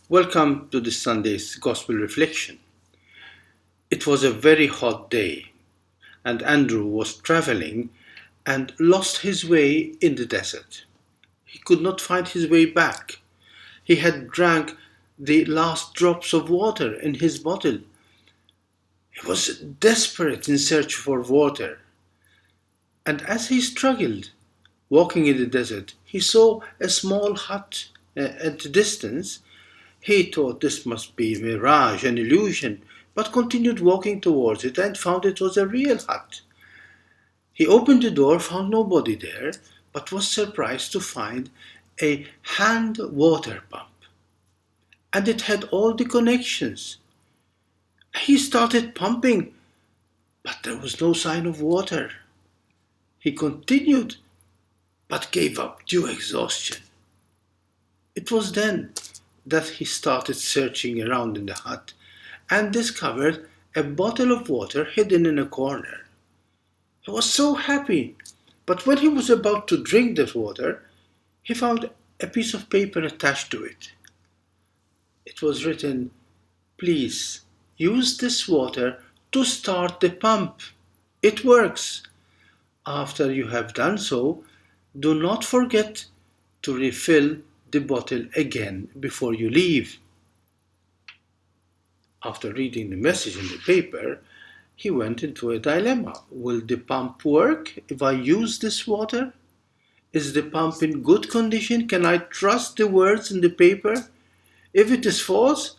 Welcome to this Sunday's Gospel Reflection. It was a very hot day, and Andrew was traveling and lost his way in the desert. He could not find his way back. He had drank the last drops of water in his bottle. He was desperate in search for water. And as he struggled, walking in the desert, he saw a small hut at a distance. He thought this must be a mirage, an illusion, but continued walking towards it and found it was a real hut. He opened the door, found nobody there, but was surprised to find a hand water pump. And it had all the connections. He started pumping, but there was no sign of water. He continued, but gave up due exhaustion. It was then that he started searching around in the hut and discovered a bottle of water hidden in a corner. He was so happy, but when he was about to drink that water, he found a piece of paper attached to it. It was written, "Please use this water to start the pump. It works. After you have done so, do not forget to refill the bottle again before you leave." After reading the message in the paper, he went into a dilemma. Will the pump work if I use this water? Is the pump in good condition? Can I trust the words in the paper? If it is false,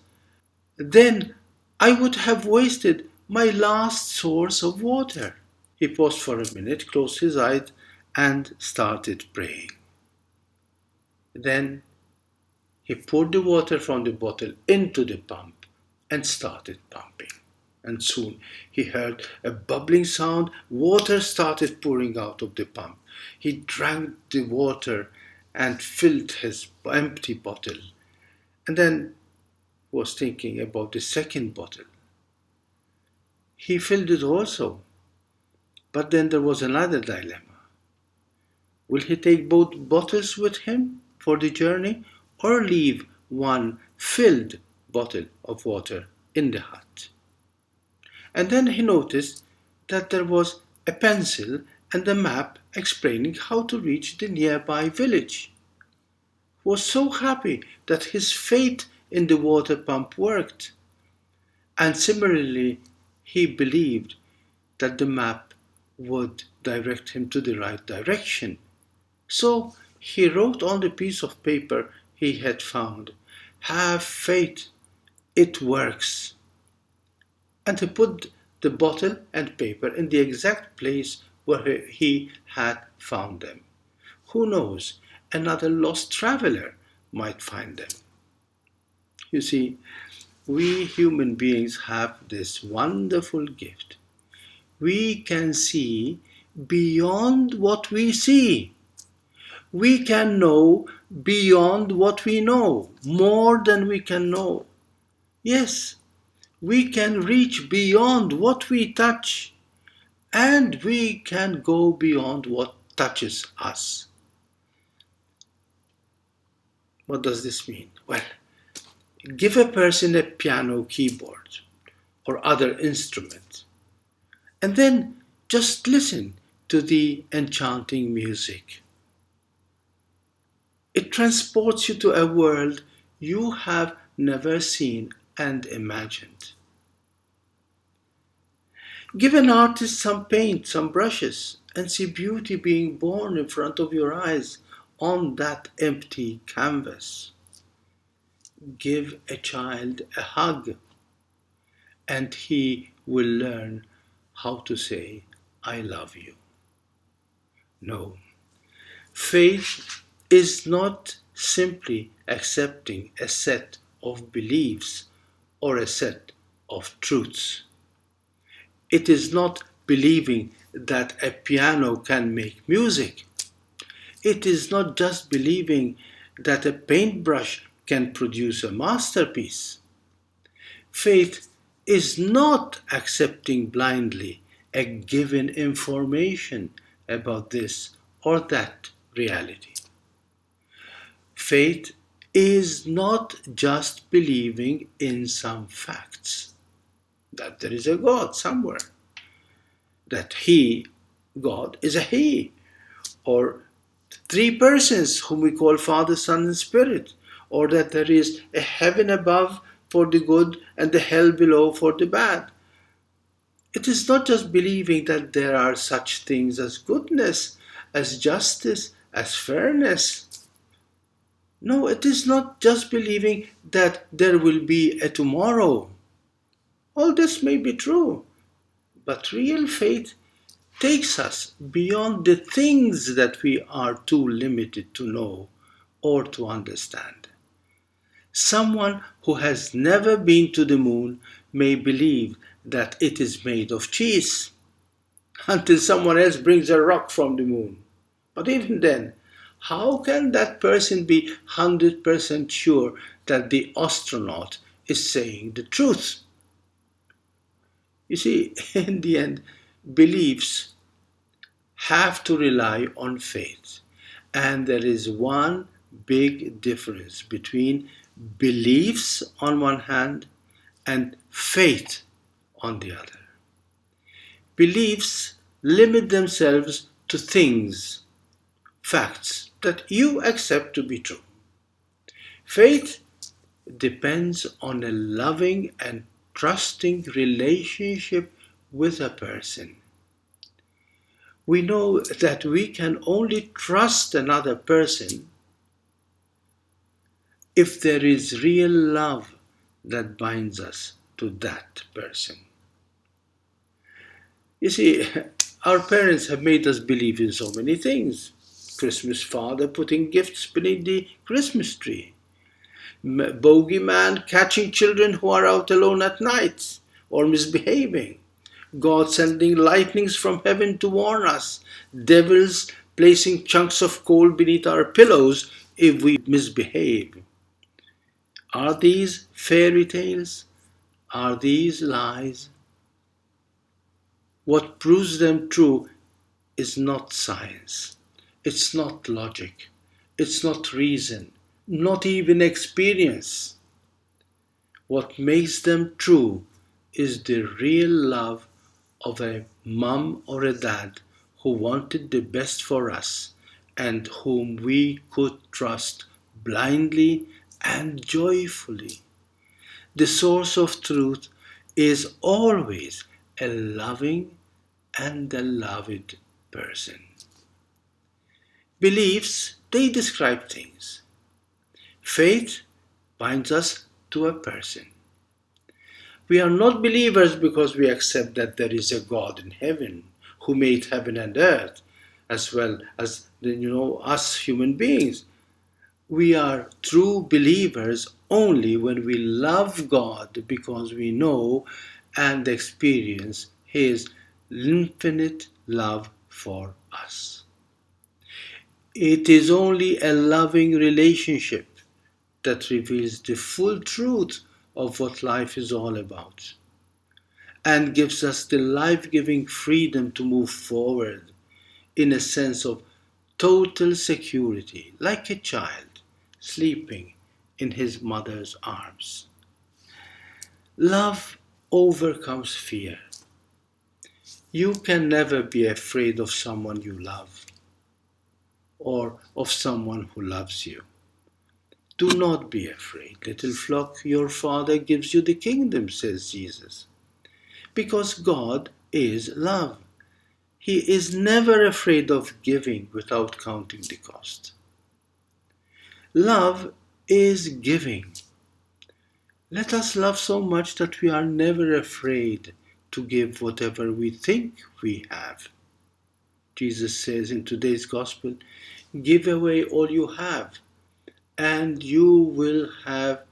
then I would have wasted my last source of water. He paused for a minute, closed his eyes, and started praying. Then he poured the water from the bottle into the pump and started pumping. And soon he heard a bubbling sound. Water started pouring out of the pump. He drank the water and filled his empty bottle. And then he was thinking about the second bottle. He filled it also. But then there was another dilemma. Will he take both bottles with him for the journey, or leave one filled bottle of water in the hut? And then he noticed that there was a pencil and a map explaining how to reach the nearby village. He was so happy that his faith in the water pump worked. And similarly, he believed that the map would direct him to the right direction. So he wrote on the piece of paper he had found, "Have faith, it works." And he put the bottle and paper in the exact place where he had found them. Who knows, another lost traveler might find them. You see, we human beings have this wonderful gift. We can see beyond what we see. We can know beyond what we know, more than we can know. Yes, we can reach beyond what we touch, and we can go beyond what touches us. What does this mean? Well, give a person a piano keyboard or other instrument, and then just listen to the enchanting music. It transports you to a world you have never seen and imagined. Give an artist some paint, some brushes, and see beauty being born in front of your eyes on that empty canvas. Give a child a hug, and he will learn how to say, "I love you." No, faith is not simply accepting a set of beliefs or a set of truths. It is not believing that a piano can make music. It is not just believing that a paintbrush can produce a masterpiece. Faith is not accepting blindly a given information about this or that reality. Faith is not just believing in some facts, that there is a God somewhere, that He, God, is a He, or three persons whom we call Father, Son, and Spirit, or that there is a heaven above for the good and the hell below for the bad. It is not just believing that there are such things as goodness, as justice, as fairness. No, it is not just believing that there will be a tomorrow. All this may be true, but real faith takes us beyond the things that we are too limited to know or to understand. Someone who has never been to the moon may believe that it is made of cheese until someone else brings a rock from the moon. But even then, how can that person be 100% sure that the astronaut is saying the truth? You see, in the end, beliefs have to rely on faith. And there is one big difference between beliefs on one hand and faith on the other. Beliefs limit themselves to things, facts that you accept to be true. Faith depends on a loving and trusting relationship with a person. We know that we can only trust another person if there is real love that binds us to that person. You see, our parents have made us believe in so many things. Christmas father putting gifts beneath the Christmas tree. Bogeyman catching children who are out alone at night or misbehaving. God sending lightnings from heaven to warn us. Devils placing chunks of coal beneath our pillows if we misbehave. Are these fairy tales? Are these lies? What proves them true is not science. It's not logic. It's not reason. Not even experience. What makes them true is the real love of a mum or a dad who wanted the best for us and whom we could trust blindly and joyfully. The source of truth is always a loving and a loved person. Beliefs, they describe things. Faith binds us to a person. We are not believers because we accept that there is a God in heaven who made heaven and earth, as well as us human beings. We are true believers only when we love God because we know and experience His infinite love for us. It is only a loving relationship that reveals the full truth of what life is all about and gives us the life-giving freedom to move forward in a sense of total security, like a child sleeping in his mother's arms. Love overcomes fear. You can never be afraid of someone you love or of someone who loves you. Do not be afraid, little flock, your Father gives you the kingdom, says Jesus. Because God is love. He is never afraid of giving without counting the cost. Love is giving. Let us love so much that we are never afraid to give whatever we think we have. Jesus says in today's gospel, give away all you have, and you will have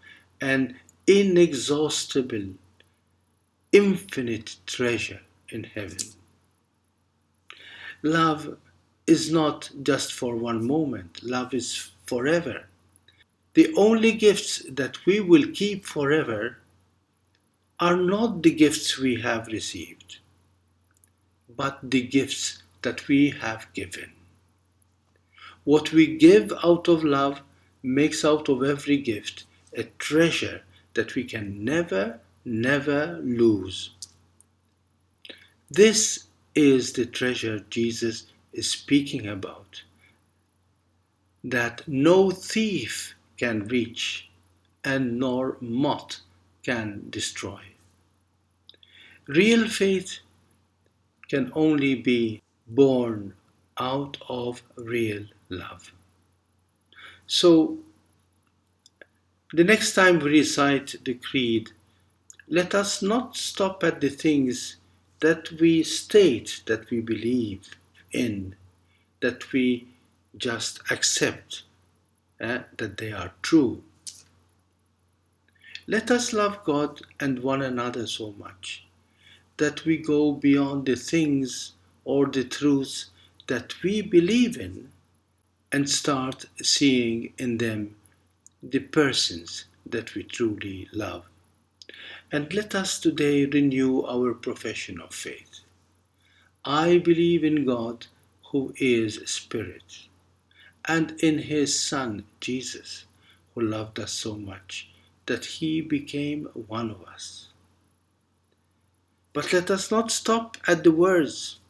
an inexhaustible, infinite treasure in heaven. Love is not just for one moment. Love is forever. The only gifts that we will keep forever are not the gifts we have received, but the gifts that we have given. What we give out of love makes out of every gift a treasure that we can never lose. This is the treasure Jesus is speaking about, that no thief can reach and nor moth can destroy. Real faith can only be born out of real love. So, the next time we recite the Creed, let us not stop at the things that we state that we believe in, that we just accept that they are true. Let us love God and one another so much that we go beyond the things or the truths that we believe in and start seeing in them the persons that we truly love. And let us today renew our profession of faith. I believe in God who is Spirit, and in His Son Jesus, who loved us so much that He became one of us. But let us not stop at the words.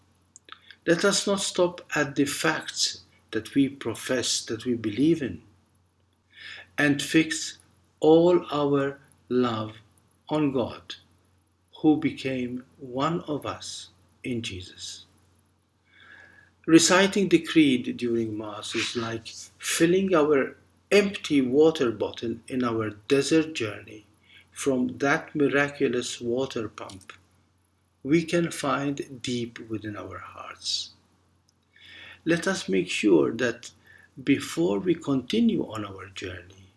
Let us not stop at the facts that we profess, that we believe in, and fix all our love on God, who became one of us in Jesus. Reciting the Creed during Mass is like filling our empty water bottle in our desert journey from that miraculous water pump we can find deep within our hearts. Let us make sure that before we continue on our journey,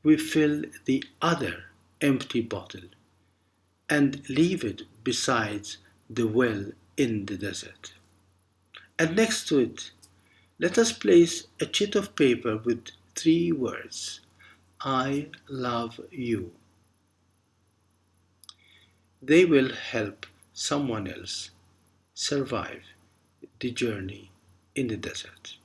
we fill the other empty bottle and leave it beside the well in the desert. And next to it, let us place a chit of paper with 3 words: I love you. They will help someone else survive the journey in the desert.